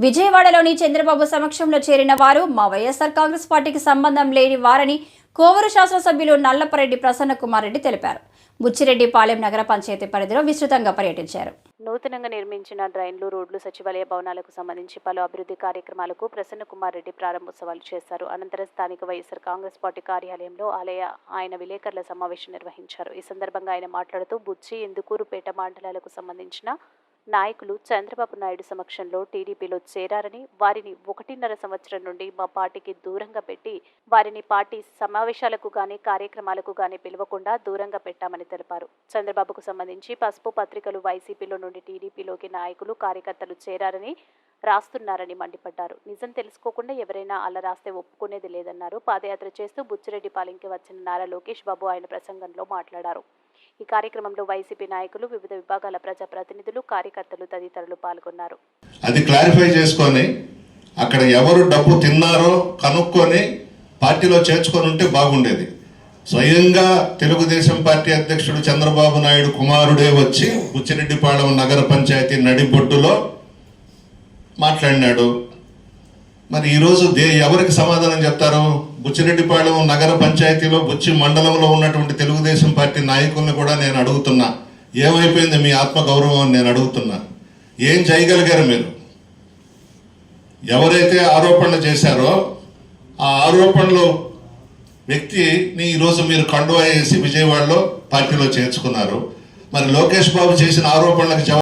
విజయవాడలోని చంద్రబాబు సమక్షంలో చేరిన వారు మా వైఎస్ఆర్ కాంగ్రెస్ పార్టీకి సంబంధం లేని వారని కోవూరు శాసనసభ్యులు నల్లపరెడ్డి ప్రసన్నకుమార్ రెడ్డి తెలిపారు. బుచ్చిరెడ్డిపాలెం నగర పంచాయతీ పరిధిలో విస్తృతంగా పర్యటించారు. నూతనంగా నిర్మించిన డ్రైన్లు, రోడ్లు, సచివాలయ భవనాలకు సంబంధించి పలు అభివృద్ధి కార్యక్రమాలకు ప్రసన్నకుమార్ రెడ్డి ప్రారంభోత్సవాలు చేశారు. అనంతరం స్థానిక వైఎస్ఆర్ కాంగ్రెస్ పార్టీ కార్యాలయంలో ఆయన విలేకరుల సమావేశం నిర్వహించారు. ఈ సందర్భంగా ఆయన మాట్లాడుతూ బుచ్చి, ఇందుకూరుపేట మండలాలకు సంబంధించిన నాయకులు చంద్రబాబు నాయుడు సమక్షంలో టీడీపీలో చేరారని, వారిని 1.5 సంవత్సరం నుండి మా పార్టీకి దూరంగా పెట్టి వారిని పార్టీ సమావేశాలకు గానీ కార్యక్రమాలకు గానీ పిలవకుండా దూరంగా పెట్టామని తెలిపారు. చంద్రబాబుకు సంబంధించి పసుపు పత్రికలు వైసీపీలో నుండి టీడీపీలోకి నాయకులు, కార్యకర్తలు చేరారని రాస్తున్నారని మండిపడ్డారు. నిజం తెలుసుకోకుండా ఎవరైనా అలా రాస్తే ఒప్పుకునేది లేదన్నారు. పాదయాత్ర చేస్తూ బుచ్చిరెడ్డిపాలెంకి వచ్చిన నారా లోకేష్ బాబు ఆయన ప్రసంగంలో మాట్లాడారు. ఈ కార్యక్రమంలో వైసీపీ నాయకులు, వివిధ విభాగాల ప్రజాప్రతినిధులు, కార్యకర్తలు తదితరులు పాల్గొన్నారు. అది క్లారిఫై చేసుకొని అక్కడ ఎవరు డబ్బు తిన్నారో కనుక్కొని పార్టీలో చేర్చుకొని ఉంటే బాగుండేది. స్వయంగా తెలుగుదేశం పార్టీ అధ్యక్షుడు చంద్రబాబు నాయుడు కుమారుడే వచ్చి బుచ్చిరెడ్డిపాలెం నగర పంచాయతీ నడిబొడ్డులో మాట్లాడినాడు. మరి ఈరోజు ఎవరికి సమాధానం చెప్తారు? బుచ్చిరెడ్డిపాలెం నగర పంచాయతీలో బుచ్చి మండలంలో ఉన్నటువంటి తెలుగుదేశం పార్టీ నాయకుల్ని కూడా నేను అడుగుతున్నా, ఏమైపోయింది మీ ఆత్మగౌరవం అని నేను అడుగుతున్నా. ఏం చేయగలిగారు మీరు? ఎవరైతే ఆరోపణలు చేశారో ఆ ఆరోపణలు వ్యక్తిని ఈరోజు మీరు కండువా వేసి విజయవాడలో పార్టీలో చేర్చుకున్నారు. మరి లోకేష్ బాబు చేసిన ఆరోపణలకు